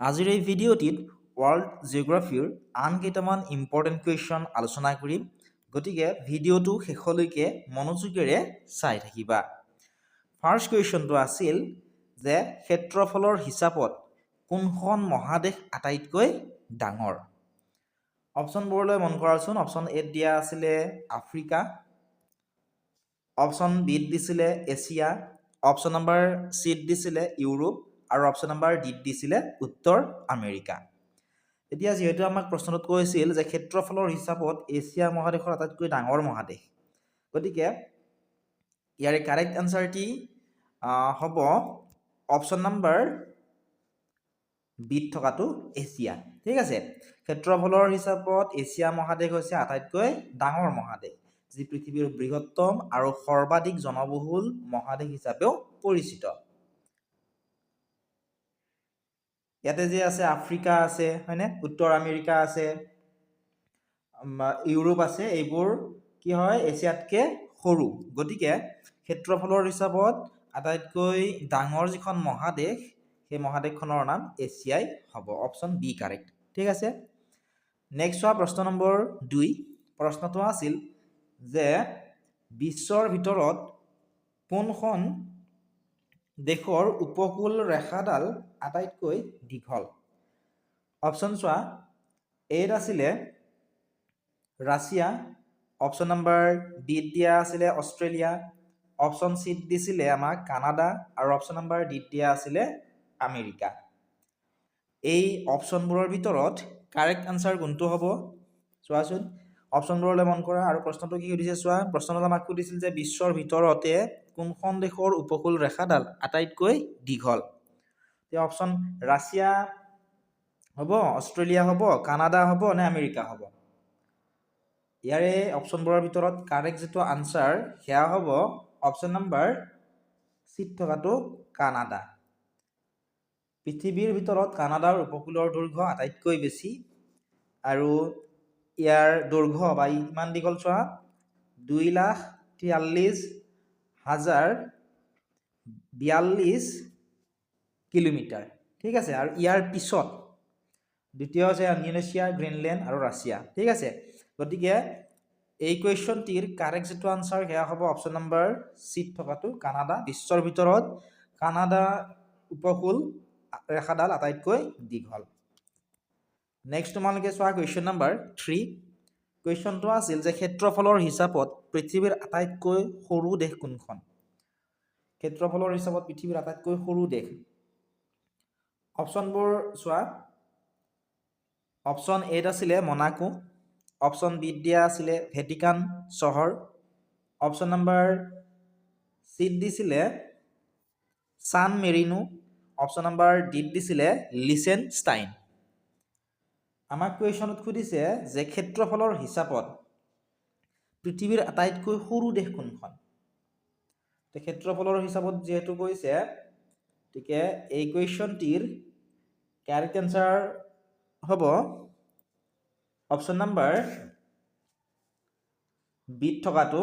আজিৰ এই ভিডিঅ'টিত ৱৰ্ল্ড জিঅ'গ্ৰাফিৰ আন কেইটামান ইম্পৰ্টেণ্ট কুৱেশ্যন আলোচনা কৰিম গতিকে ভিডিঅ'টো শেষলৈকে মনোযোগেৰে চাই থাকিবা ফাৰ্ষ্ট কুৱেশ্যনটো আছিল যে ক্ষেত্ৰফলৰ হিচাপত কোনখন মহাদেশ আটাইতকৈ ডাঙৰ অপশ্যনবোৰলৈ মন কৰাচোন অপশ্যন এত দিয়া আছিলে আফ্ৰিকা অপশ্যন বিত দিছিলে এছিয়া অপশ্যন নম্বৰ চিত দিছিলে ইউৰোপ আৰু অপশ্যন নম্বৰ ডিত দিছিলে উত্তৰ আমেৰিকা এতিয়া যেহেতু আমাক প্ৰশ্নটোত কৈছিল যে ক্ষেত্ৰফলৰ হিচাপত এছিয়া মহাদেশৰ আটাইতকৈ ডাঙৰ মহাদেশ গতিকে ইয়াৰে কাৰেক্ট আনসাৰটি হ'ব অপশ্যন নম্বৰ বিত থকাটো এছিয়া ঠিক আছে ক্ষেত্ৰফলৰ হিচাপত এছিয়া মহাদেশ হৈছে আটাইতকৈ ডাঙৰ মহাদেশ যি পৃথিৱীৰ বৃহত্তম আৰু সৰ্বাধিক জনবহুল মহাদেশ হিচাপেও পৰিচিত ইয়াতে যে আছে আফ্ৰিকা আছে হয়নে উত্তৰ আমেৰিকা আছে ইউৰোপ আছে এইবোৰ কি হয় এছিয়াতকৈ সৰু গতিকে ক্ষেত্ৰফলৰ হিচাপত আটাইতকৈ ডাঙৰ যিখন মহাদেশ সেই মহাদেশখনৰ নাম এছিয়াই হ'ব অপশ্যন বি কাৰেক্ট ঠিক আছে নেক্সট হোৱা প্ৰশ্ন নম্বৰ 2 প্ৰশ্নটো আছিল যে বিশ্বৰ ভিতৰত কোনখন দেশৰ উপকূল ৰেখাডাল আটাইতকৈ দীঘল অপশ্যন চোৱা এত আছিলে ৰাছিয়া অপশ্যন নম্বৰ বিত দিয়া আছিলে অষ্ট্ৰেলিয়া অপশ্যন চিত দিছিলে আমাক কানাডা আৰু অপশ্যন নম্বৰ ডিত দিয়া আছিলে আমেৰিকা এই অপশ্যনবোৰৰ ভিতৰত কাৰেক্ট আনসাৰ কোনটো হ'ব চোৱাচোন অপশ্যনবোৰলৈ মন কৰা আৰু প্ৰশ্নটো কি সুধিছে চোৱা প্ৰশ্নটো আমাক সুধিছিল যে বিশ্বৰ ভিতৰতে কোনখন দেশৰ উপকূল ৰেখাডাল আটাইতকৈ দীঘল এই অপশ্যন ৰাছিয়া হ'ব অষ্ট্ৰেলিয়া হ'ব কানাডা হ'ব নে আমেৰিকা হ'ব ইয়াৰে অপশ্যনবোৰৰ ভিতৰত কাৰেক্ট যেটো আনসাৰ সেয়া হ'ব অপশ্যন নম্বৰ চিত থকাটো কানাডা পৃথিৱীৰ ভিতৰত কানাডাৰ উপকূলৰ দৈৰ্ঘ্য আটাইতকৈ বেছি আৰু ইয়াৰ দৈৰ্ঘ্য বা ইমান দীঘল চোৱা 2,43,042 কিলোমিটাৰ ঠিক আছে আৰু ইয়াৰ পিছত দ্বিতীয় আছে ইণ্ডোনেছিয়া গ্ৰীণলেণ্ড আৰু ৰাছিয়া ঠিক আছে গতিকে এই কুৱেশ্যনটিৰ কাৰেক্ট যেটো আনসাৰ সেয়া হ'ব অপশ্যন নম্বৰ চিত থকাটো কানাডা বিশ্বৰ ভিতৰত কানাডা উপকূল ৰেখাডাল আটাইতকৈ দীঘল নেক্সট তোমালোকে চোৱা কুৱেশ্যন নম্বৰ 3 কুৱেশ্যনটো আছিল যে ক্ষেত্ৰফলৰ হিচাপত পৃথিৱীৰ আটাইতকৈ সৰু দেশ কোনখন ক্ষেত্ৰফলৰ হিচাপত পৃথিৱীৰ আটাইতকৈ সৰু দেশ অপশ্যনবোৰ চোৱা অপশ্যন এত আছিলে মনাকো অপশ্যন বিত দিয়া আছিলে ভেটিকান চহৰ অপশ্যন নম্বৰ চিত দিছিলে সান মেৰিনো অপশ্যন নম্বৰ ডিত দিছিলে লিচেনষ্টাইন আমাক কুৱেশ্যনত সুধিছে যে ক্ষেত্ৰফলৰ হিচাপত পৃথিৱীৰ আটাইতকৈ সৰু দেশ কোনখন তো ক্ষেত্ৰফলৰ হিচাপত যেহেতু কৈছে গতিকে এই কুৱেশ্যনটিৰ কাৰেক্ট আনসাৰ হ'ব অপশ্যন নম্বৰ বিত থকাটো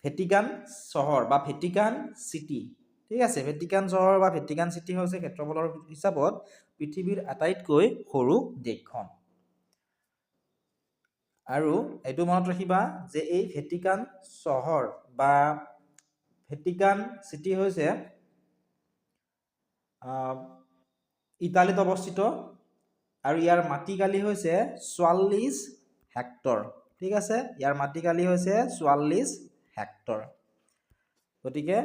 ভেটিকান চহৰ বা ভেটিকান চিটি ঠিক আছে ভেটিকান চহৰ বা ভেটিকান চিটি হৈছে ক্ষেত্ৰফলৰ হিচাপত পৃথিৱীৰ আটাইতকৈ সৰু দেশখন আৰু এইটো মনত ৰাখিবা যে এই ভেটিকান চহৰ বা ভেটিকান চিটি হৈছে ইটালীত অৱস্থিত আৰু ইয়াৰ মাটিকালি হৈছে 44 হেক্টৰ ঠিক আছে ইয়াৰ মাটিকালি হৈছে 44 হেক্টৰ গতিকে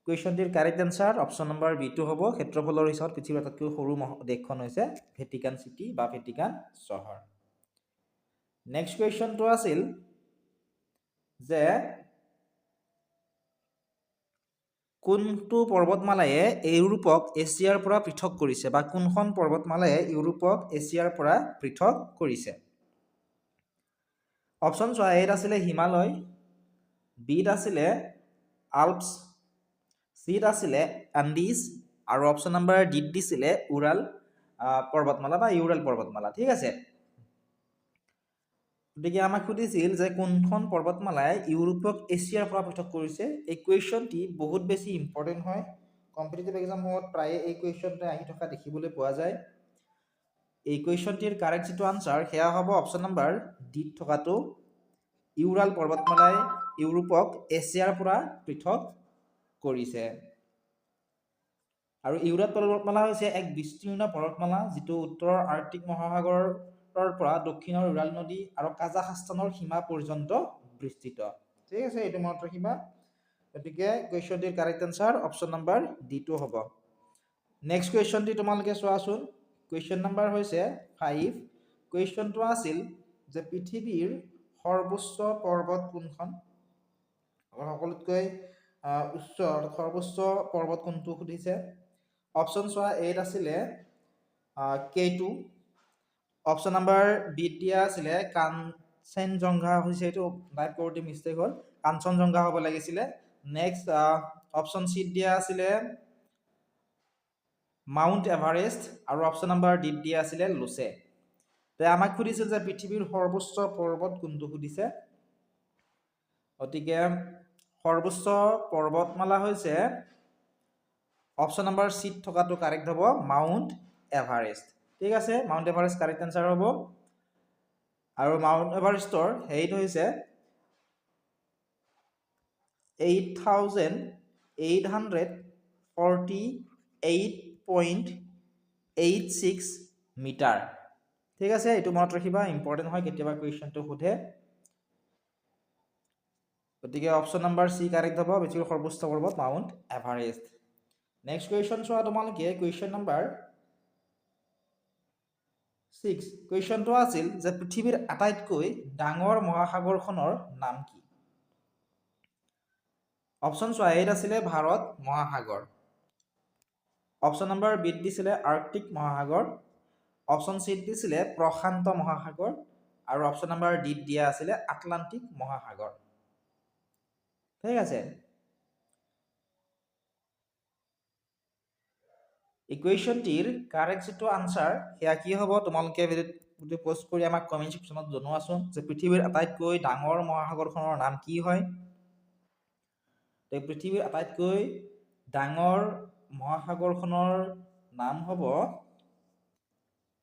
কুৱেশ্যনটিৰ কাৰেক্ট আনসাৰ অপশ্যন নম্বৰ বিটো হ'ব ক্ষেত্ৰফলৰ হিচাপত পৃথিৱীৰ আটাইতকৈ সৰু দেশখন হৈছে ভেটিকান চিটি বা ভেটিকান চহৰ নেক্সট কুৱেশ্যনটো আছিল যে কোনটো পৰ্বতমালায়ে ইউৰোপক এছিয়াৰ পৰা পৃথক কৰিছে বা কোনখন পৰ্বতমালায়ে ইউৰোপক এছিয়াৰ পৰা পৃথক কৰিছে অপশ্যন চোৱা এত আছিলে হিমালয় বিত আছিলে আল্পছ চিত আছিলে আন্দিজ আৰু অপশ্যন নম্বৰ ডিত দিছিলে উৰাল পৰ্বতমালা বা ইউৰাল পৰ্বতমালা ঠিক আছে গতিকে আমাক সুধিছিল যে কোনখন পৰ্বতমালাই ইউৰোপক এছিয়াৰ পৰা পৃথক কৰিছে এই কুৱেশ্যনটি বহুত বেছি ইম্পৰ্টেণ্ট হয় কম্পিটিটিভ এক্সামসমূহত প্ৰায়ে এই কুৱেশ্যনটো আহি থকা দেখিবলৈ পোৱা যায়। এই কুৱেশ্যনটিৰ কাৰেক্ট যিটো আনচাৰ সেয়া হ'ব অপশ্যন নম্বৰ ডিত থকাটো ইউৰাল পৰ্বতমালাই ইউৰোপক এছিয়াৰ পৰা পৃথক কৰিছে। আৰু ইউৰাল পৰ্বতমালা হৈছে এক বিস্তীৰ্ণ পৰ্বতমালা যিটো উত্তৰৰ আৰ্কটিক মহাসাগৰৰ পৰা দক্ষিণৰ উৰাল নদী আৰু কাজাখস্তানৰ সীমা পৰ্যন্ত বিস্তৃত। ঠিক আছে, এইটো মনত ৰাখিবা। গতিকে কুৱেশ্যনটিৰ কাৰেক্ট আনচাৰ অপশ্যন নম্বৰ ডিটো হ'ব। নেক্সট কুৱেশ্যনটি তোমালোকে চোৱাচোন। কুৱেশ্যন নম্বৰ হৈছে 5। কুৱেশ্যনটো আছিল যে পৃথিৱীৰ সৰ্বোচ্চ পৰ্বত কোনখন? সকলোতকৈ সৰ্বোচ্চ পৰ্বত কোনটো সুধিছে। অপশ্যন চোৱা, এত আছিলে K2, অপশ্যন নম্বৰ বিত দিয়া আছিলে কাঞ্চনজংঘা হৈছে, এইটো টাইপ কৰোঁতে মিষ্টেক হ'ল, কাঞ্চনজংঘা হ'ব লাগিছিলে। নেক্সট অপশ্যন চিত দিয়া আছিলে মাউণ্ট এভাৰেষ্ট আৰু অপশ্যন নম্বৰ ডিত দিয়া আছিলে লুচে। তে আমাক সুধিছিল যে পৃথিৱীৰ সৰ্বোচ্চ পৰ্বত কোনটো সুধিছে। গতিকে সৰ্বোচ্চ পৰ্বতমালা হৈছে অপশ্যন নম্বৰ চিত থকাটো কাৰেক্ট হ'ব মাউণ্ট এভাৰেষ্ট। ঠিক আছে, মাউণ্ট এভাৰেষ্ট কাৰেক্ট এনচাৰ হ'ব। আৰু মাউণ্ট এভাৰেষ্টৰ হেৰিটো হৈছে 8,848.86 মিটাৰ। ঠিক আছে, এইটো মনত ৰাখিবা, ইম্পৰ্টেণ্ট হয়, কেতিয়াবা কুৱেশ্যনটো সোধে। গতিকে অপশ্যন নম্বৰ চি কাৰেক্ট হ'ব, পৃথিৱীৰ সৰ্বোচ্চ পৰ্বত মাউণ্ট এভাৰেষ্ট। নেক্সট কুৱেশ্যন চোৱা তোমালোকে, কুৱেশ্যন নম্বৰ 6। কুৱেশ্যনটো আছিল যে পৃথিৱীৰ আটাইতকৈ ডাঙৰ মহাসাগৰখনৰ নাম কি? অপশ্যন চোৱা, এত আছিলে ভাৰত মহাসাগৰ, অপশ্যন নম্বৰ বিত দিছিলে আৰ্কটিক মহাসাগৰ, অপশ্যন চিত দিছিলে প্ৰশান্ত মহাসাগৰ আৰু অপশ্যন নম্বৰ ডিত দিয়া আছিলে আটলান্টিক মহাসাগৰ। ঠিক আছে, এই কুৱেশ্যনটিৰ কাৰেক্ট যিটো আনচাৰ সেয়া কি হ'ব, তোমালোকে ভিডিঅ'টো পোষ্ট কৰি আমাক কমেণ্ট ছেকশ্যনত জনোৱাচোন যে পৃথিৱীৰ আটাইতকৈ ডাঙৰ মহাসাগৰখনৰ নাম কি হয়। পৃথিৱীৰ আটাইতকৈ ডাঙৰ মহাসাগৰখনৰ নাম হ'ব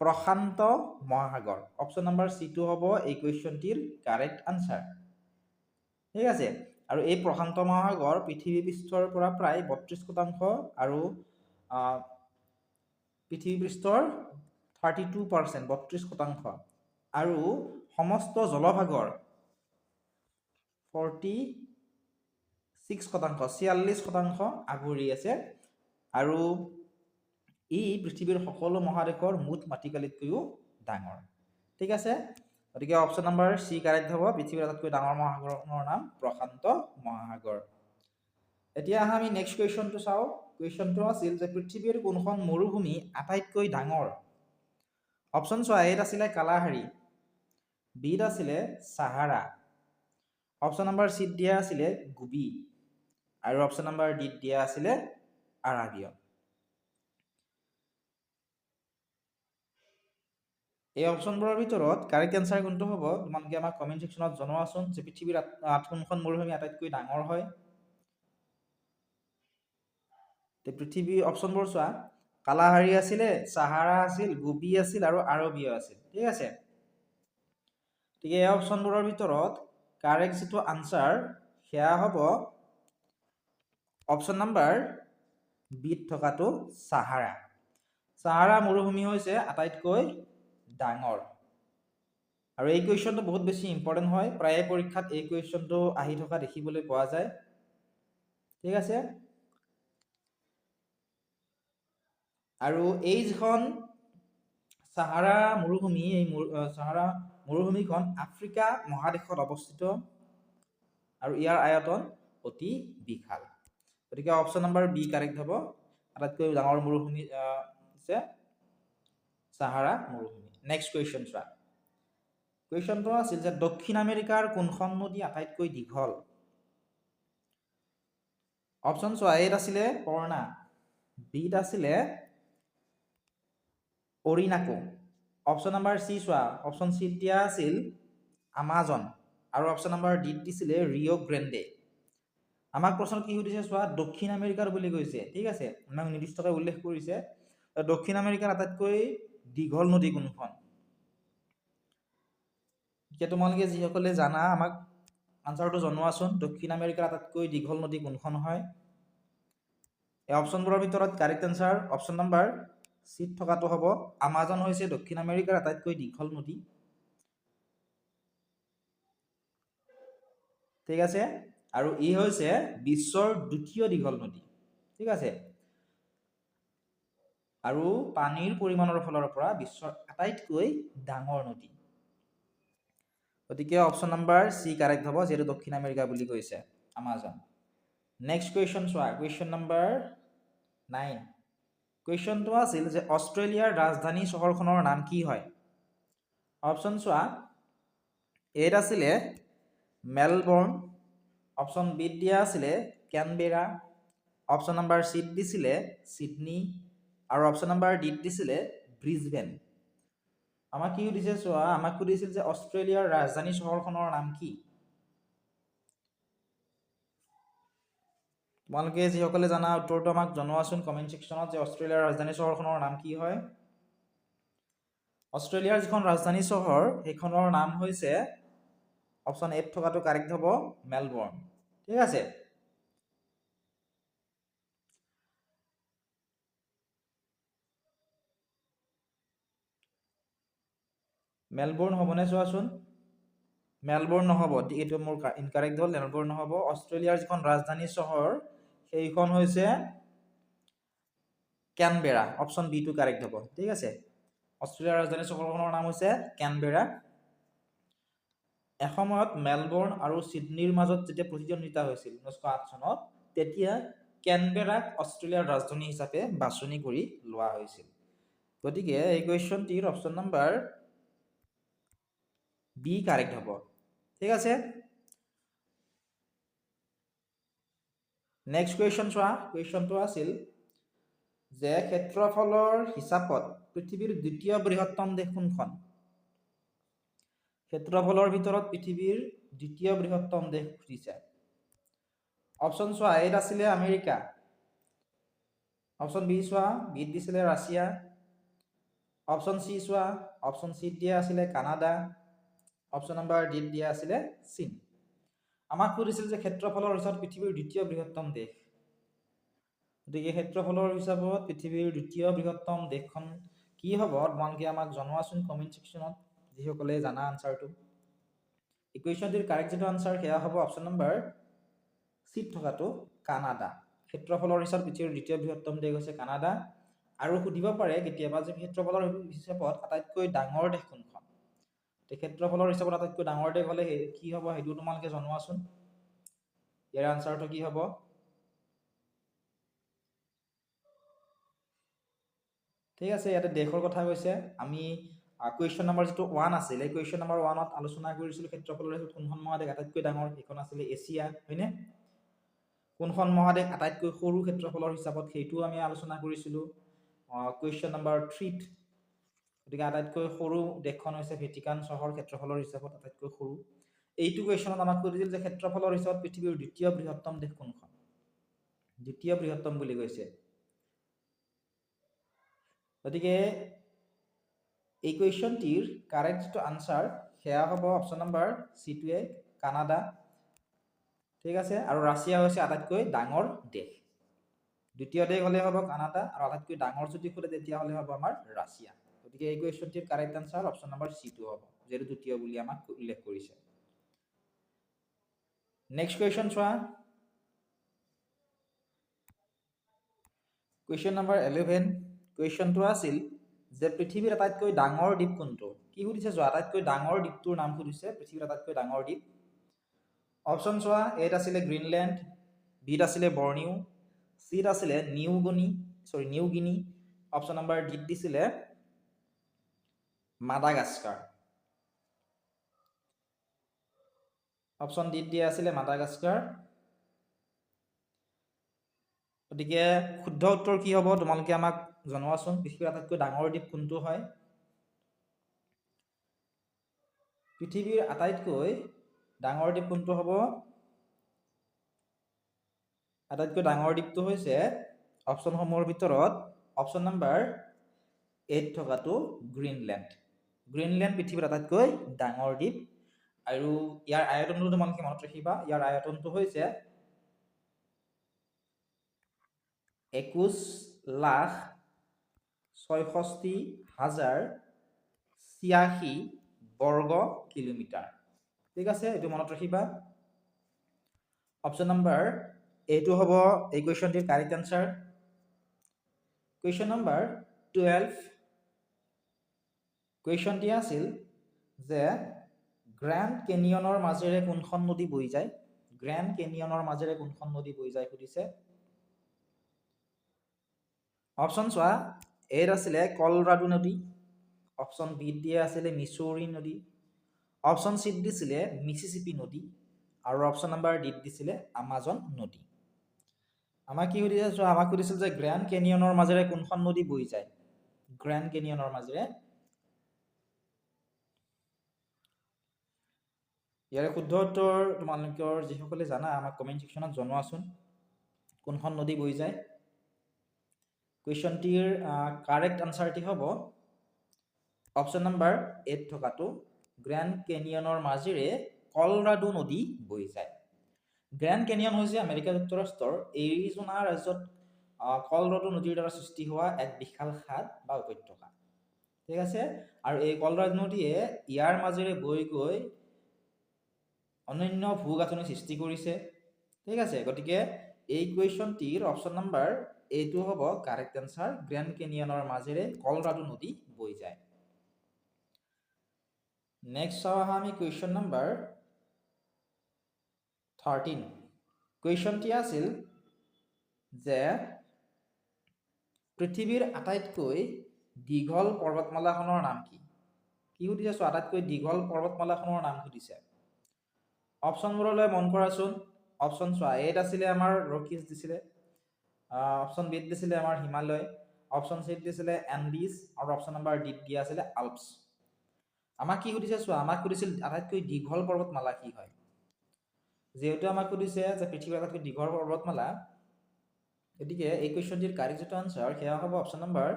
প্ৰশান্ত মহাসাগৰ। অপশ্যন নম্বৰ চিটো হ'ব এই কুৱেশ্যনটিৰ কাৰেক্ট আনচাৰ। ঠিক আছে, আৰু এই প্ৰশান্ত মহাসাগৰ পৃথিৱী পৃষ্ঠৰ পৰা প্ৰায় 32% আৰু পৃথিৱী পৃষ্ঠৰ 32%, 32%, আৰু সমস্ত জলভাগৰ 46% আগুৰি আছে। আৰু ই পৃথিৱীৰ সকলো মহাদেশৰ মুঠ মাটিকালিতকৈও ডাঙৰ। ঠিক আছে, গতিকে অপশ্যন নম্বৰ চি কাৰেক্ট হ'ব, পৃথিৱীৰ আটাইতকৈ ডাঙৰ মহাসাগৰখনৰ নাম প্ৰশান্ত মহাসাগৰ। এতিয়া আমি নেক্সট কুৱেশ্যনটো চাওঁ। কুৱেশ্যনটো আছিল যে পৃথিৱীৰ কোনখন মৰুভূমি আটাইতকৈ ডাঙৰ? অপশ্যন চোৱা, এত আছিলে কালাহাৰী, বিত আছিলে চাহাৰা, অপশ্যন নম্বৰ চিত দিয়া আছিলে গোবি আৰু অপশ্যন নম্বৰ ডিত দিয়া আছিলে আৰাবিয়ান। এই অপশ্যনবোৰৰ ভিতৰত কাৰেক্ট এনচাৰ কোনটো হ'ব, তোমালোকে আমাক কমেণ্ট ছেকশ্যনত জনোৱাচোন যে পৃথিৱীৰ কোনখন মৰুভূমি আটাইতকৈ ডাঙৰ হয়। পৃথিৱী অপশ্যনবোৰ চোৱা, কালাহাৰী আছিলে, চাহাৰা আছিল, গোবি আছিল আৰু আৰবীয় আছিল। ঠিক আছে, গতিকে এই অপশ্যনবোৰৰ ভিতৰত কাৰেক্ট যিটো আনচাৰ সেয়া হ'ব অপশ্যন নম্বৰ বিত থকাটো চাহাৰা। চাহাৰা মৰুভূমি হৈছে আটাইতকৈ ডাঙৰ। আৰু এই কুৱেশ্যনটো বহুত বেছি ইম্পৰ্টেণ্ট হয়, প্ৰায়ে পৰীক্ষাত এই কুৱেশ্যনটো আহি থকা দেখিবলৈ পোৱা যায়। ঠিক আছে, আৰু এই যিখন চাহাৰা মৰুভূমি, এই চাহাৰা মৰুভূমিখন আফ্ৰিকা মহাদেশত অৱস্থিত আৰু ইয়াৰ আয়তন অতি বিশাল। গতিকে অপশ্যন নম্বৰ বি কাৰেক্ট হ'ব, আটাইতকৈ ডাঙৰ মৰুভূমি হৈছে চাহাৰা মৰুভূমি। নেক্সট কুৱেশ্যন চোৱা। কুৱেশ্যনটো আছিল যে দক্ষিণ আমেৰিকাৰ কোনখন নদী আটাইতকৈ দীঘল? অপশ্যন চোৱা, এত আছিলে পৰ্ণা, বিত আছিলে অৰিনাকো, অপশ্যন নম্বৰ চি চোৱা, অপশ্যন চিত দিয়া আছিল আমাজন আৰু অপশ্যন নম্বৰ ডিত দিছিলে ৰিঅ' গ্ৰেণ্ডে। আমাক প্ৰশ্নত কি সুধিছে চোৱা, দক্ষিণ আমেৰিকাৰ বুলি কৈছে, ঠিক আছে, আমাক নিৰ্দিষ্টকৈ উল্লেখ কৰিছে দক্ষিণ আমেৰিকাৰ আটাইতকৈ দীঘল নদী কোনখন। এতিয়া তোমালোকে যিসকলে জানা আমাক আনচাৰটো জনোৱাচোন, দক্ষিণ আমেৰিকাৰ আটাইতকৈ দীঘল নদী কোনখন হয়। এই অপশ্যনবোৰৰ ভিতৰত কাৰেক্ট এনচাৰ অপশ্যন নম্বৰ চিত থকাটো হ'ব আমাজন হৈছে দক্ষিণ আমেৰিকাৰ আটাইতকৈ দীঘল নদী। ঠিক আছে, আৰু ই হৈছে বিশ্বৰ দ্বিতীয় দীঘল নদী, ঠিক আছে, আৰু পানীৰ পৰিমাণৰ ফালৰ পৰা বিশ্বৰ আটাইতকৈ ডাঙৰ নদী। গতিকে অপশ্যন নম্বৰ চি কাৰেক্ট হ'ব, যিহেতু দক্ষিণ আমেৰিকা বুলি কৈছে আমাজন। নেক্সট কুৱেশ্যন চোৱা, কুৱেশ্যন নম্বৰ 9। কুৱেশ্যনটো আছিল যে অষ্ট্ৰেলিয়াৰ ৰাজধানী চহৰখনৰ নাম কি হয়। অপশ্যন চোৱা, এত আছিলে মেলবৰ্ণ, অপশ্যন বিত দিয়া আছিলে কেনবেৰা, অপশ্যন নম্বৰ চিত দিছিলে ছিডনী, আৰু অপশ্যন নম্বৰ ডিত দিছিলে ব্ৰিজবেন। আমাক কি সুধিছে চোৱা, আমাক সুধিছিল যে অষ্ট্ৰেলিয়াৰ ৰাজধানী চহৰখনৰ নাম কি। তোমালোকে যিসকলে জানা উত্তৰটো আমাক জনোৱাচোন কমেণ্ট ছেকশ্যনত, যে অষ্ট্ৰেলিয়াৰ ৰাজধানী চহৰখনৰ নাম কি হয়। অষ্ট্ৰেলিয়াৰ যিখন ৰাজধানী চহৰ সেইখনৰ নাম হৈছে অপশ্যন এত থকাটো কাৰেক্ট হ'ব মেলবৰ্ণ, ঠিক আছে। মেলবৰ্ণ হ'বনে চোৱাচোন, মেলবৰ্ণ নহ'ব, এইটো মোৰ ইনকাৰেক্ট হ'ল, মেলবৰ্ণ নহ'ব। অষ্ট্ৰেলিয়াৰ যিখন ৰাজধানী চহৰ সেইখন হৈছে কেনবেৰা, অপশ্যন বি টো কাৰেক্ট হ'ব, ঠিক আছে। অষ্ট্ৰেলিয়াৰ ৰাজধানী চহৰখনৰ নাম হৈছে কেনবেৰা। এসময়ত মেলবৰ্ণ আৰু ছিডনীৰ মাজত যেতিয়া প্ৰতিদ্বন্দ্বিতা হৈছিল 1908 চনত, তেতিয়া কেনবেৰাক অষ্ট্ৰেলিয়াৰ ৰাজধানী হিচাপে বাছনি কৰি লোৱা হৈছিল। গতিকে এই কুৱেশ্যনটিৰ অপশ্যন নম্বৰ বি কাৰেক্ট হ'ব, ঠিক আছে। নেক্সট কুৱেশ্যন চোৱা, কুৱেশ্যনটো আছিল যে ক্ষেত্ৰফলৰ হিচাপত পৃথিৱীৰ দ্বিতীয় বৃহত্তম দেশ কোনখন। ক্ষেত্ৰফলৰ ভিতৰত পৃথিৱীৰ দ্বিতীয় বৃহত্তম দেশ সুধিছে। অপশ্যন চোৱা, এত আছিলে আমেৰিকা, অপশ্যন বি চোৱা, বিত দিছিলে ৰাছিয়া, অপশ্যন চি চোৱা, অপশ্যন চিত দিয়া আছিলে কানাডা, অপশ্যন নম্বৰ ডিত দিয়া আছিলে চীন। আমাক সুধিছিল যে ক্ষেত্ৰফলৰ হিচাপত পৃথিৱীৰ দ্বিতীয় বৃহত্তম দেশ, গতিকে ক্ষেত্ৰফলৰ হিচাপত পৃথিৱীৰ দ্বিতীয় বৃহত্তম দেশখন কি হ'ব, তোমালোকে আমাক জনোৱাচোন কমেণ্ট ছেকশ্যনত যিসকলে জানা আনচাৰটো। এই কুৱেশ্যনটিৰ কাৰেক্ট যিটো আনচাৰ সেয়া হ'ব অপশ্যন নম্বৰ চিত থকাটো কানাডা। ক্ষেত্ৰফলৰ হিচাপত পৃথিৱীৰ দ্বিতীয় বৃহত্তম দেশ হৈছে কানাডা। আৰু সুধিব পাৰে কেতিয়াবা যে ক্ষেত্ৰফলৰ হিচাপত আটাইতকৈ ডাঙৰ দেশ কোনখন। ক্ষেত্ৰফলৰ হিচাপত আটাইতকৈ ডাঙৰ দেশ হ'লে কি হ'ব সেইটো তোমালোকে জনোৱাচোন, ইয়াৰ আনচাৰটো কি হ'ব। ঠিক আছে, ইয়াতে দেশৰ কথা কৈছে। আমি কুৱেশ্যন নম্বৰ যিটো 1 আছিল, এই কুৱেশ্যন নম্বৰ 1ত আলোচনা কৰিছিলোঁ ক্ষেত্ৰফলৰ হিচাপত কোনখন মহাদেশ আটাইতকৈ ডাঙৰ, সেইখন আছিলে এছিয়া, হয়নে। কোনখন মহাদেশ আটাইতকৈ সৰু ক্ষেত্ৰফলৰ হিচাপত, সেইটোও আমি আলোচনা কৰিছিলোঁ কুৱেশ্যন নম্বৰ 3ত। গতিকে আটাইতকৈ সৰু দেশখন হৈছে ভেটিকান চহৰ, ক্ষেত্ৰফলৰ হিচাপত আটাইতকৈ সৰু। এইটো কুৱেশ্যনত আমাক সুধিছিল যে ক্ষেত্ৰফলৰ হিচাপত পৃথিৱীৰ দ্বিতীয় বৃহত্তম দেশ কোনখন, দ্বিতীয় বৃহত্তম বুলি কৈছে। গতিকে এই কুৱেশ্যনটিৰ কাৰেক্ট যিটো আনচাৰ সেয়া হ'ব অপশ্যন নম্বৰ চিটোৱে কানাডা, ঠিক আছে। আৰু ৰাছিয়া হৈছে আটাইতকৈ ডাঙৰ দেশ। দ্বিতীয় দেশ হ'লে হ'ব কানাডা, আৰু আটাইতকৈ ডাঙৰ যদি সোধে তেতিয়াহ'লে হ'ব আমাৰ ৰাছিয়া। গতিকে এই কুৱেশ্যনটিৰ কাৰেক্ট আনচাৰ অপশ্যন নম্বৰ চিটো হ'ব, যিহেতু দ্বিতীয় বুলি আমাক উল্লেখ কৰিছে। নেক্সট কুৱেশ্যন চোৱা, কুৱেশ্যন নম্বৰ 11। কুৱেশ্যনটো আছিল যে পৃথিৱীৰ আটাইতকৈ ডাঙৰ দ্বীপ কোনটো। কি সুধিছে চোৱা, আটাইতকৈ ডাঙৰ দ্বীপটোৰ নাম সুধিছে, পৃথিৱীৰ আটাইতকৈ ডাঙৰ দ্বীপ। অপশ্যন চোৱা, এত আছিলে গ্ৰীণলেণ্ড, বিত আছিলে বৰ্নিও, চিত আছিলে নিউ গিনি, অপশ্যন নম্বৰ ডিত দিছিলে মাডাগাস্কাৰ, অপশ্যন ডিত দিয়া আছিলে মাডাগাস্কাৰ। গতিকে শুদ্ধ উত্তৰ কি হ'ব তোমালোকে আমাক জনোৱাচোন, পৃথিৱীৰ আটাইতকৈ ডাঙৰ দ্বীপ কোনটো হয়। পৃথিৱীৰ আটাইতকৈ ডাঙৰ দ্বীপ কোনটো হ'ব, আটাইতকৈ ডাঙৰ দ্বীপটো হৈছে অপশ্যনসমূহৰ ভিতৰত অপশ্যন নাম্বাৰ 8 থকাটো গ্ৰীণলেণ্ড। গ্ৰীণলেণ্ড পৃথিৱীৰ আটাইতকৈ ডাঙৰ দ্বীপ আৰু ইয়াৰ আয়তনটো তোমালোকে মনত ৰাখিবা। ইয়াৰ আয়তনটো হৈছে 21,66,086 বৰ্গ কিলোমিটাৰ। ঠিক আছে, এইটো মনত ৰাখিবা। অপশ্যন নাম্বাৰ এইটো হ'ব এই কুৱেশ্যনটিৰ কাৰেক্ট আনচাৰ। কুৱেশ্যন নাম্বাৰ 12 কুৱেশ্যনটি আছিল যে গ্ৰেণ্ড কেনিয়নৰ মাজেৰে কোনখন নদী বৈ যায়? গ্ৰেণ্ড কেনিয়নৰ মাজেৰে কোনখন নদী বৈ যায় সুধিছে। অপশ্যন চোৱা, এত আছিলে কলৰাডো নদী, অপশ্যন বিত দিয়া আছিলে মিচৌৰী নদী, অপশ্যন চিত দিছিলে মিচিচিপি নদী আৰু অপশ্যন নাম্বাৰ ডিত দিছিলে আমাজন নদী। আমাক কি সুধিছে চোৱা, আমাক সুধিছিল যে গ্ৰেণ্ড কেনিয়নৰ মাজেৰে কোনখন নদী বৈ যায়? গ্ৰেণ্ড কেনিয়নৰ মাজেৰে। ইয়াৰে শুদ্ধ উত্তৰ তোমালোকৰ যিসকলে জানা আমাক কমেণ্ট ছেকশ্যনত জনোৱাচোন কোনখন নদী বৈ যায়। কুৱেশ্যনটিৰ কাৰেক্ট আনচাৰটি হ'ব অপশ্যন নাম্বাৰ 8 থকাটো গ্ৰেণ্ড কেনিয়নৰ মাজেৰে কলৰাডো নদী বৈ যায়। গ্ৰেণ্ড কেনিয়ন হৈছে আমেৰিকা যুক্তৰাষ্ট্ৰৰ এৰিজোনা ৰাজ্যত কলৰাডো নদীৰ দ্বাৰা সৃষ্টি হোৱা এক বিশাল খাদ বা উপত্যকা। ঠিক আছে, আৰু এই কলৰাডো নদীয়ে ইয়াৰ মাজেৰে বৈ গৈ অনন্য ভূগাঁথনি সৃষ্টি কৰিছে। ঠিক আছে, গতিকে এই কুৱেশ্যনটিৰ অপশ্যন নাম্বাৰ এইটো হ'ব কাৰেক্ট আনচাৰ। গ্ৰেণ্ড কেনিয়নৰ মাজেৰে কলৰাডো নদী বৈ যায়। নেক্সট চাওঁ আহা আমি কুৱেশ্যন নাম্বাৰ 13। কুৱেশ্যনটি আছিল যে পৃথিৱীৰ আটাইতকৈ দীঘল পৰ্বতমালাখনৰ নাম কি? কি সুধিছে চোৱা, আটাইতকৈ দীঘল পৰ্বতমালাখনৰ নাম সুধিছে। অপশ্যনবোৰলৈ মন কৰাচোন। অপশ্যন চোৱা, এত আছিলে আমাৰ ৰকিজ দিছিলে, অপশ্যন বিত দিছিলে আমাৰ হিমালয়, অপশ্যন চিত দিছিলে এণ্ডিজ আৰু অপশ্যন নাম্বাৰ ডিত দিয়া আছিলে আল্পছ। আমাক কি সুধিছে চোৱা, আমাক সুধিছিল আটাইতকৈ দীঘল পৰ্বতমালা কি হয়। যিহেতু আমাক সুধিছে যে পৃথিৱীৰ আটাইতকৈ দীঘল পৰ্বতমালা, গতিকে এই কুৱেশ্যনটিৰ কাৰেক্ট যিটো আনচাৰ সেয়া হ'ব অপশ্যন নাম্বাৰ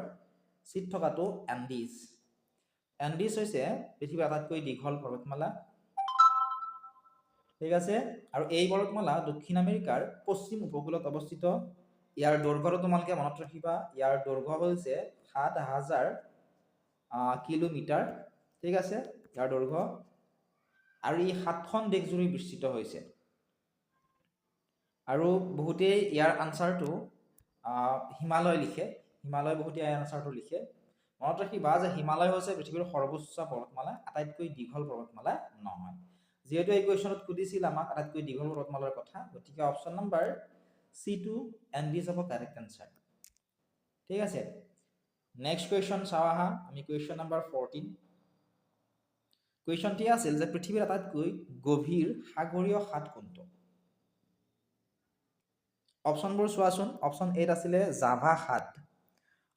চিত থকাটো এণ্ডিজ। এণ্ডিজ হৈছে পৃথিৱীৰ আটাইতকৈ দীঘল পৰ্বতমালা। ঠিক আছে, আৰু এই পৰ্বতমালা দক্ষিণ আমেৰিকাৰ পশ্চিম উপকূলত অৱস্থিত। ইয়াৰ দৈৰ্ঘ্যটো তোমালোকে মনত ৰাখিবা, ইয়াৰ দৈৰ্ঘ্য হৈছে 7,000 কিলোমিটাৰ। ঠিক আছে, ইয়াৰ দৈৰ্ঘ্য, আৰু ই 7খন দেশ জুৰি বিস্তৃত হৈছে। আৰু বহুতেই ইয়াৰ আনচাৰটো হিমালয় লিখে, হিমালয় বহুতেই ইয়াৰ আনচাৰটো লিখে। মনত ৰাখিবা যে হিমালয় হৈছে পৃথিৱীৰ সৰ্বোচ্চ পৰ্বতমালা, আটাইতকৈ দীঘল পৰ্বতমালা নহয়। যিহেতু এই কুৱেশ্যনত সুধিছিল আমাক আটাইতকৈ দীঘল পৰ্বতমালাৰ কথা, গতিকে অপশ্যন নাম্বাৰ C2 এণ্ডিজ হ'ব কাৰেক্ট আনচাৰ। ঠিক আছে, নেক্সট কুৱেশ্যন চাওঁ আহা আমি কুৱেশ্যন নাম্বাৰ 14। কুৱেশ্যনটি আছিল যে পৃথিৱীৰ আটাইতকৈ গভীৰ সাগৰীয় খাদ কোনটো? অপশ্যনবোৰ চোৱাচোন। অপশ্যন এত আছিলে জাভা খাদ,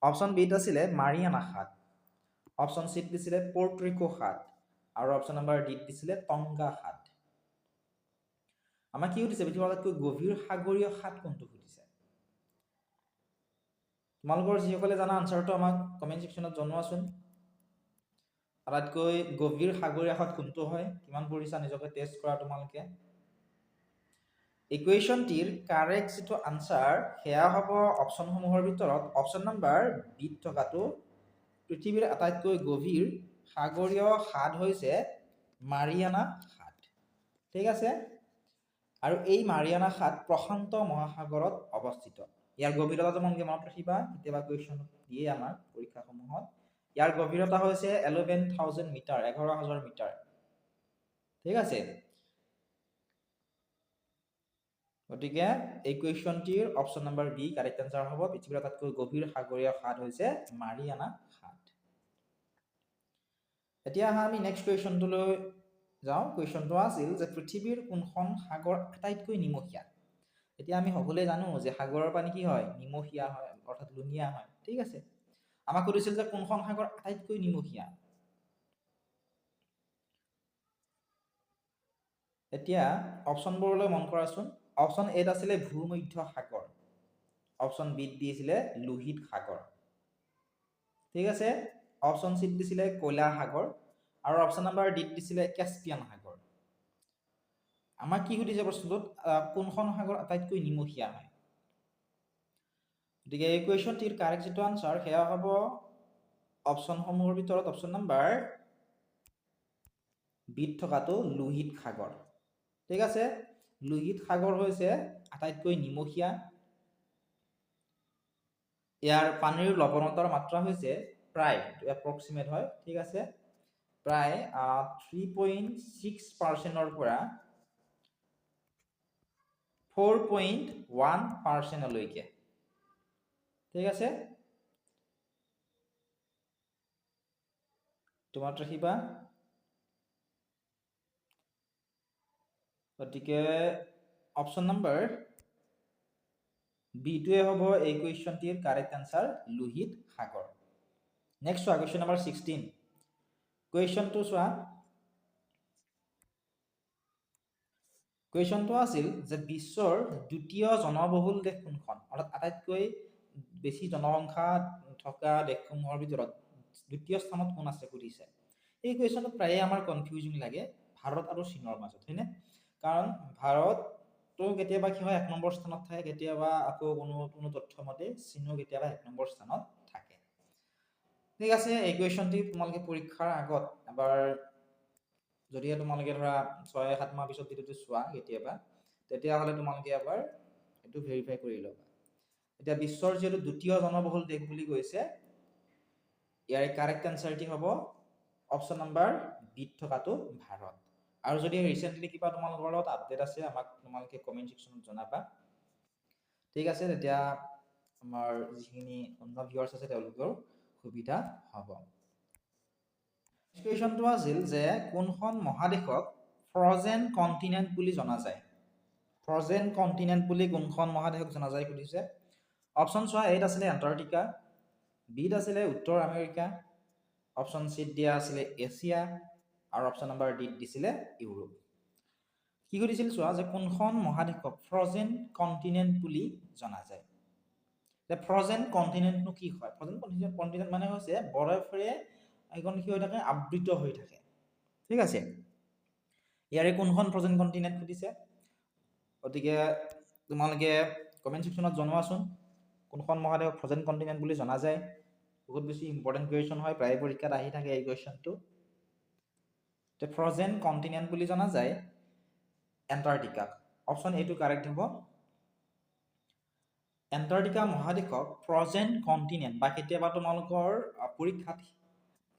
অপশ্যন বিত আছিলে মাৰিয়ানা খাদ, অপশ্যন চিত দিছিলে পৰ্টৰিকো খাদ আৰু অপশ্যন নাম্বাৰ ডিত দিছিলে টংগা খাদ। আমাক কি সুধিছে, পৃথিৱীৰ আটাইতকৈ গভীৰ সাগৰীয় খাদ কোনটো সুধিছে। তোমালোকৰ যিসকলে জানা আনচাৰটো আমাক কমেণ্ট ছেকশ্যনত জনোৱাচোন। আটাইতকৈ গভীৰ সাগৰীয় খাদ কোনটো হয়, কিমান পঢ়িছা নিজকে টেষ্ট কৰা তোমালোকে। এই কুৱেশ্যনটিৰ কাৰেক্ট যিটো আনচাৰ সেয়া হ'ব অপশ্যনসমূহৰ ভিতৰত অপশ্যন নাম্বাৰ বিত থকাটো পৃথিৱীৰ আটাইতকৈ গভীৰ সাগৰীয় খাদ হৈছে মাৰিয়ানা খাদ। ঠিক আছে, আৰু এই মাৰিয়ানা খাদ প্ৰশান্ত মহাসাগৰত অৱস্থিত। ইয়াৰ গভীৰতা তোমালোকে মনত ৰাখিবা, কেতিয়াবা কুৱেশ্যন দিয়ে আমাৰ পৰীক্ষাসমূহত। ইয়াৰ গভীৰতা হৈছে 11,000 মিটাৰ, 11,000 মিটাৰ। ঠিক আছে, গতিকে এই কুৱেশ্যনটিৰ option number B correct answer হ'ব। পৃথিৱীৰ আটাইতকৈ গভীৰ সাগৰীয় খাদ হৈছে মাৰিয়ানা খাদ। এতিয়া আহা আমি নেক্সট কুৱেশ্যনটোলৈ যাওঁ। কুৱেশ্যনটো আছিল যে পৃথিৱীৰ কোনখন সাগৰ আটাইতকৈ নিমখীয়া। এতিয়া আমি সকলোৱে জানো যে সাগৰৰ পানী কি হয়, নিমখীয়া হয়, অৰ্থাৎ লুণীয়া হয়। ঠিক আছে, আমাক সুধিছিল যে কোনখন সাগৰ আটাইতকৈ নিমখীয়া। এতিয়া অপশ্যনবোৰলৈ মন কৰাচোন। অপশ্যন এত আছিলে ভূমধ্য সাগৰ, অপশ্যন বিত দিছিলে লোহিত সাগৰ, ঠিক আছে। অপশ্যন চিত দিছিলে কয়লা সাগৰ আৰু অপশ্যন নাম্বাৰ ডিত দিছিলে কাস্পিয়ান সাগৰ। আমাক কি সুধিছে প্ৰশ্নটোত, কোনখন সাগৰ আটাইতকৈ নিমখীয়া হয়? গতিকে এই কুৱেশ্যনটিৰ কাৰেক্ট যিটো আনচাৰ সেয়া হ'ব অপশ্যনসমূহৰ ভিতৰত অপশ্যন নাম্বাৰ বিত থকাটো লোহিত সাগৰ, ঠিক আছে। লোহিত সাগৰ হৈছে আটাইতকৈ নিমখীয়া। ইয়াৰ পানীৰ লৱণতাৰ মাত্ৰা হৈছে প্ৰায় এপ্ৰক্সিমেট হয়, ঠিক আছে, প্ৰায় 3.6%ৰ পৰা 4.1%লৈকে, ঠিক আছে। তোমাত ৰাখিবা। গতিকে অপশ্যন নাম্বাৰ বিটোৱে হ'ব এই কুৱেশ্যনটিৰ কাৰেক্ট আনচাৰ, লোহিত সাগৰ। নেক্সট চোৱা কুৱেশ্যন নাম্বাৰ 16। কুৱেশ্যনটো চোৱা, কুৱেশ্যনটো আছিল যে বিশ্বৰ দ্বিতীয় জনবহুল দেশ কোনখন, অৰ্থাৎ আটাইতকৈ বেছি জনসংখ্যা থকা দেশসমূহৰ ভিতৰত দ্বিতীয় স্থানত কোন আছে সুধিছে। এই কুৱেশ্যনটো প্ৰায়ে আমাৰ কনফিউজিং লাগে ভাৰত আৰু চীনৰ মাজত, হয়নে? কাৰণ ভাৰতটো কেতিয়াবা কি হয় 1 নম্বৰ স্থানত থাকে, কেতিয়াবা আকৌ কোনো তথ্য মতে চীনো কেতিয়াবা 1 নম্বৰ স্থানত থাকে, ঠিক আছে। এই কুৱেশ্যনটি তোমালোকে পৰীক্ষাৰ আগত এবাৰ যদিহে তোমালোকে ধৰা 6-7 মাহ পিছত যদি চোৱা কেতিয়াবা, তেতিয়াহ'লে তোমালোকে এবাৰ এইটো ভেৰিফাই কৰি ল'বা। এতিয়া বিশ্বৰ যিহেতু দ্বিতীয় জনবহুল দেশ বুলি কৈছে, ইয়াৰ কাৰেক্ট আনচাৰটি হ'ব অপশ্যন নাম্বাৰ বিত থকাটো ভাৰত। আৰু যদি ৰিচেণ্টলি কিবা তোমালোকৰ লগত আপডেট আছে আমাক তোমালোকে কমেণ্ট ছেকশ্যনত জনাবা, ঠিক আছে। তেতিয়া আমাৰ যিখিনি অন্য ভিউৱাৰ্ছ আছে তেওঁলোকৰ সুবিধা হ'ব। কুৱেশ্যনটো আছিল যে কোনখন মহাদেশক ফ্ৰজেন কণ্টিনেণ্ট বুলি জনা যায়? ফ্ৰজেন কণ্টিনেণ্ট বুলি কোনখন মহাদেশক জনা যায় সুধিছে। অপশ্যন চোৱা, এত আছিলে এণ্টাৰ্কটিকা, বিত আছিলে উত্তৰ আমেৰিকা, অপশ্যন চিত দিয়া আছিলে এছিয়া আৰু অপশ্যন নাম্বাৰ ডিত দিছিলে ইউৰোপ। কি সুধিছিল চোৱা যে কোনখন মহাদেশক ফ্ৰজেন কণ্টিনেণ্ট বুলি জনা যায়। ফ্ৰজেন কণ্টিনেণ্টনো কি হয়? ফ্ৰজেন কণ্টিনেণ্ট মানে হৈছে বৰফেৰে এখন কি হৈ থাকে, আবৃত হৈ থাকে, ঠিক আছে। ইয়াৰে কোনখন ফ্ৰজেন কণ্টিনেণ্ট সুধিছে। গতিকে তোমালোকে কমেণ্ট ছেকশ্যনত জনোৱাচোন কোনখন মহাদেশক ফ্ৰজেন কণ্টিনেণ্ট বুলি জনা যায়। বহুত বেছি ইম্পৰ্টেণ্ট কুৱেশ্যন হয়, প্ৰায় পৰীক্ষাত আহি থাকে এই কুৱেশ্যনটো। ফ্ৰজেন কণ্টিনেণ্ট বুলি জনা যায় এণ্টাৰ্কটিকাক। অপশ্যন এটো কাৰেক্ট হ'ব। এণ্টাৰ্কটিকা মহাদেশক ফ্ৰজেন কণ্টিনেণ্ট বা কেতিয়াবা তোমালোকৰ পৰীক্ষাত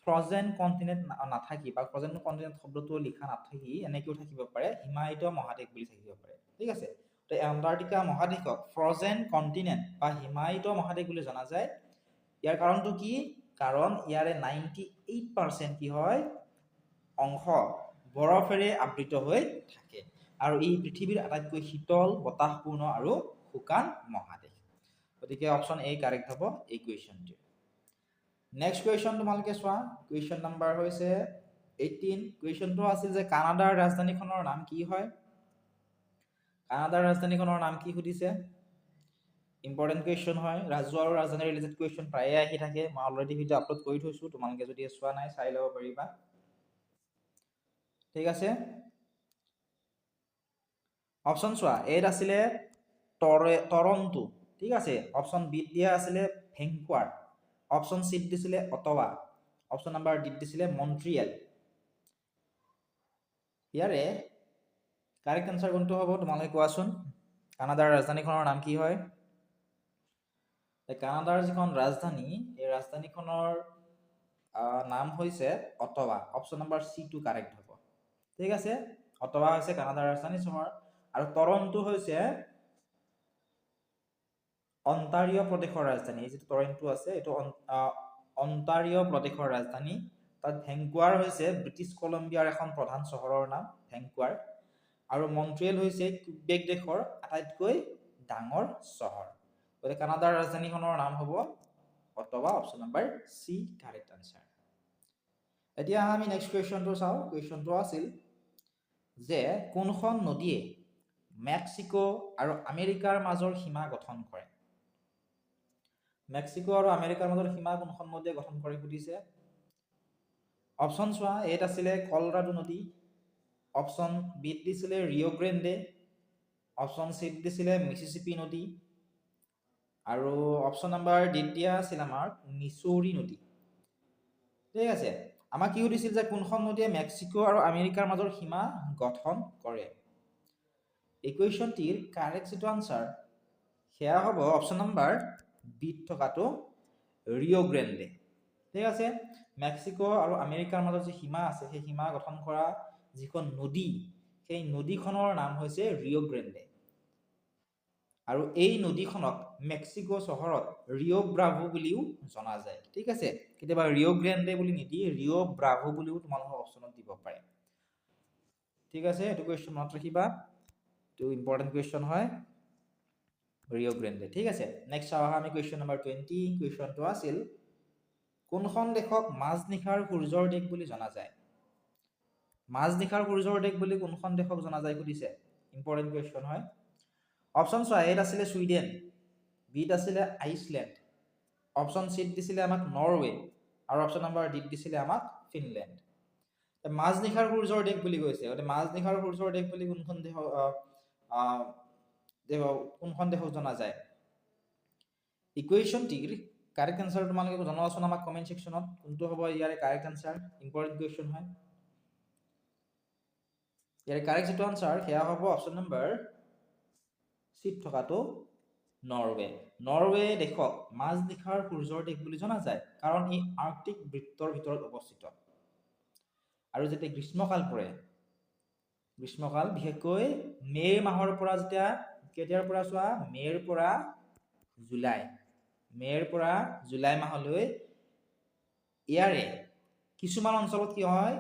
ফ্ৰজেন কণ্টিনেণ্ট নাথাকি বা ফ্ৰজেন কণ্টিনেণ্ট শব্দটো লিখা নাথাকি এনেকৈও থাকিব পাৰে হিমায়িত মহাদেশ বুলি থাকিব পাৰে, ঠিক আছে। তো এণ্টাৰ্কটিকা মহাদেশক ফ্ৰজেন কণ্টিনেণ্ট বা হিমায়িত মহাদেশ বুলি জনা যায়। ইয়াৰ কাৰণটো কি? কাৰণ ইয়াৰে 98% কি হয়, অংশ বৰফেৰে আবৃত হৈ থাকে আৰু ই পৃথিৱীৰ আটাইতকৈ শীতল বতাহপূৰ্ণ আৰু শুকান মহাদেশ। গতিকে অপশ্যন এ কাৰেক্ট হ'ব এই কুৱেশ্যনটো। নেক্সট কুৱেশ্যন তোমালোকে চোৱা, কুৱেশ্যন নাম্বাৰ হৈছে 18। কুৱেশ্যনটো আছিল যে কানাডাৰ ৰাজধানীখনৰ নাম কি হয়? কানাডাৰ ৰাজধানীখনৰ নাম কি সুধিছে। ইম্পৰ্টেণ্ট কুৱেশ্যন হয়, ৰাজুৱা আৰু ৰাজধানী ৰিলেটেড কুৱেশ্যন প্ৰায়ে আহি থাকে। মই অলৰেডি ভিডিঅ' আপলোড কৰি থৈছোঁ, তোমালোকে যদি চোৱা নাই চাই ল'ব পাৰিবা, ঠিক আছে। অপশ্যন চোৱা, এত আছিলে টৰন্টো, ঠিক আছে। অপশ্যন বিত দিয়া আছিলে ভেংকুৱাৰ, অপশ্যন চিত দিছিলে অটৱা, অপশ্যন নাম্বাৰ ডিত দিছিলে মন্ট্ৰিয়েল। ইয়াৰে কাৰেক্ট আনচাৰ কোনটো হ'ব তোমালোকে কোৱাচোন। কানাডাৰ ৰাজধানীখনৰ নাম কি হয়? কানাডাৰ যিখন ৰাজধানী, এই ৰাজধানীখনৰ নাম হৈছে অটৱা। অপশ্যন নাম্বাৰ চিটো কাৰেক্ট হ'ব, ঠিক আছে। অটৱা হৈছে কানাডাৰ ৰাজধানী চহৰ আৰু টৰন্টো হৈছে অন্টাৰিঅ প্ৰদেশৰ ৰাজধানী। এই যিটো টৰন্টো আছে এইটো অন্টাৰিঅ প্ৰদেশৰ ৰাজধানী। তাত ভেংকুৱাৰ হৈছে ব্ৰিটিছ কলম্বিয়াৰ এখন প্ৰধান চহৰৰ নাম ভেংকুৱাৰ, আৰু মন্ট্ৰিয়েল হৈছে কিউবেক দেশৰ আটাইতকৈ ডাঙৰ চহৰ। গতিকে কানাডাৰ ৰাজধানীখনৰ নাম হ'ব Ottawa. Option number C correct answer. এতিয়া আমি নেক্সট কুৱেশ্যনটো চাওঁ। কুৱেশ্যনটো আছিল যে কোনখন নদীয়ে মেক্সিকো আৰু আমেৰিকাৰ মাজৰ সীমা গঠন কৰে? মেক্সিকো আৰু আমেৰিকাৰ মাজৰ সীমা কোনখন নদীয়ে গঠন কৰে সুধিছে। অপশ্যন চোৱা, এত আছিলে কলৰাডো নদী, অপশ্যন বিত দিছিলে ৰিঅ' গ্ৰেণ্ডে, অপশ্যন চিত দিছিলে মিছিছিপি নদী, আৰু অপশ্যন নাম্বাৰ ডিত দিয়া আছিল আমাৰ মিচৌৰী নদী। ঠিক আছে, আমাক কি সুধিছিল যে কোনখন নদীয়ে মেক্সিকো আৰু আমেৰিকাৰ মাজৰ সীমা গঠন কৰে? এই কুৱেশ্যনটিৰ কাৰেক্ট যিটো আনচাৰ সেয়া হ'ব অপশ্যন নাম্বাৰ বিত থকাটো ৰিঅ' গ্ৰেণ্ডে। ঠিক আছে, মেক্সিকো আৰু আমেৰিকাৰ মাজত যি সীমা আছে সেই সীমা গঠন কৰা যিখন নদী সেই নদীখনৰ নাম হৈছে ৰিঅ' গ্ৰেণ্ডে। আৰু এই নদীখনক মেক্সিকো চহৰত ৰিঅ' ব্ৰাভো বুলিও জনা যায়। ঠিক আছে, কেতিয়াবা ৰিঅ' গ্ৰেণ্ডে বুলি নিদি ৰিঅ' ব্ৰাভো বুলিও তোমালোকৰ অপশ্যনত দিব পাৰে। ঠিক আছে, এইটো কুৱেশ্যন মনত ৰাখিবা, এইটো ইম্পৰ্টেণ্ট কুৱেশ্যন হয়, ৰিঅ' গ্ৰেণ্ডে। ঠিক আছে, নেক্সট চাওঁ আমি কুৱেশ্যন নাম্বাৰ 20। কুৱেশ্যনটো আছিল কোনখন দেশক মাজনিশাৰ সূৰ্যৰ দেশ বুলি জনা যায়? মাজনিশাৰ সূৰ্যৰ দেশ বুলি কোনখন দেশক জনা যায় সুধিছে, ইম্পৰ্টেণ্ট কুৱেশ্যন হয়। অপশ্যন চোৱা, এত আছিলে ছুইডেন, বিত আছিলে আইচলেণ্ড, অপশ্যন চিত দিছিলে আমাক নৰৱে, আৰু অপশ্যন নাম্বাৰ ডিত দিছিলে আমাক ফিনলেণ্ড। মাজনিশাৰ সূৰ্যৰ দেশ বুলি কৈছে, গতিকে মাজনিশাৰ সূৰ্যৰ দেশ বুলি কোনখন দেশক জনা যায়? ইকুৱেশ্যনটিৰ কাৰেক্ট আনচাৰ তোমালোকে জনাবাচোন আমাক কমেণ্ট ছেকশ্যনত, কোনটো হ'ব ইয়াৰে কাৰেক্ট আনচাৰ। ইম্পৰ্টেণ্ট কুৱেশ্যন হয়, ইয়াৰে কাৰেক্ট যিটো আনচাৰ সেয়া হ'ব অপশ্যন নাম্বাৰ চিত থকাটো নৰৱে। নৰৱে দেশক মাজনিশাৰ সূৰ্যৰ দেশ বুলি জনা যায় কাৰণ ই আৰ্কটিক বৃত্তৰ ভিতৰত অৱস্থিত। আৰু যেতিয়া গ্ৰীষ্মকাল পৰে, গ্ৰীষ্মকাল বিশেষকৈ মে' মাহৰ পৰা যেতিয়া, কেতিয়াৰ পৰা চোৱা, মে'ৰ পৰা জুলাই, মে'ৰ পৰা জুলাই মাহলৈ ইয়াৰে কিছুমান অঞ্চলত কি হয়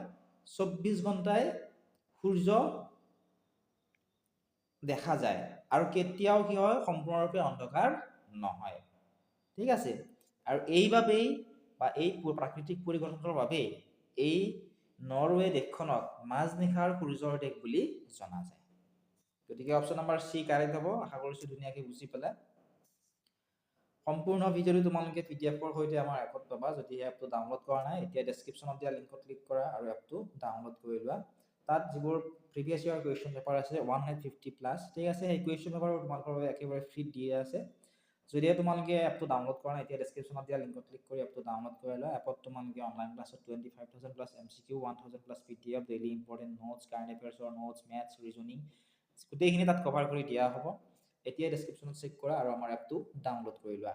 24 ঘণ্টাই সূৰ্য দেখা যায় আৰু কেতিয়াও কি হয় সম্পূৰ্ণৰূপে অন্ধকাৰ নহয়। ঠিক আছে, আৰু এইবাবেই বা এই প্ৰাকৃতিক পৰিঘটনাৰ বাবেই এই নৰৱে দেশখনক মাজনিশাৰ সূৰ্যৰ দেশ বুলি জনা যায়। গতিকে অপশ্যন নাম্বাৰ চি কাৰেক্ট হ'ব। আশা কৰিছোঁ ধুনীয়াকৈ বুজি পেলাই। সম্পূৰ্ণ ভিডিঅ'টো তোমালোকে PDF-ৰ সৈতে আমাৰ এপত পাবা। যদি এপটো ডাউনলোড কৰা নাই, এতিয়া ডেছক্ৰিপশ্যনত দিয়া লিংকত ক্লিক কৰা আৰু এপটো ডাউনলোড কৰি লোৱা। তাত যিবোৰ প্ৰিভিয়াছ ইয়াৰ কুৱেশ্যন পেপাৰ আছে 150+, ঠিক আছে, সেই কুৱেশ্যন পেপাৰ তোমালোকৰ বাবে একেবাৰে ফ্ৰীত দিয়া আছে। যদিহে তোমালোকে এপটো ডাউনলোড কৰা নাই, এতিয়া ডেছক্ৰিপশ্যনত দিয়া লিংকত ক্লিক কৰি এপটো ডাউনলোড কৰি লোৱা। এপত তোমালোকে অনলাইন ক্লাছত 25,000+ MCQ, 1,000+ PDF, daily important notes, current এফেয়াৰ্ছৰ নোটছ, মেথছ, ৰিজনিং গোটেইখিনি তাত কভাৰ কৰি দিয়া হ'ব। এতিয়া ডেছক্ৰিপশ্যনত চেক কৰা আৰু আমাৰ এপটো ডাউনলোড কৰি লোৱা।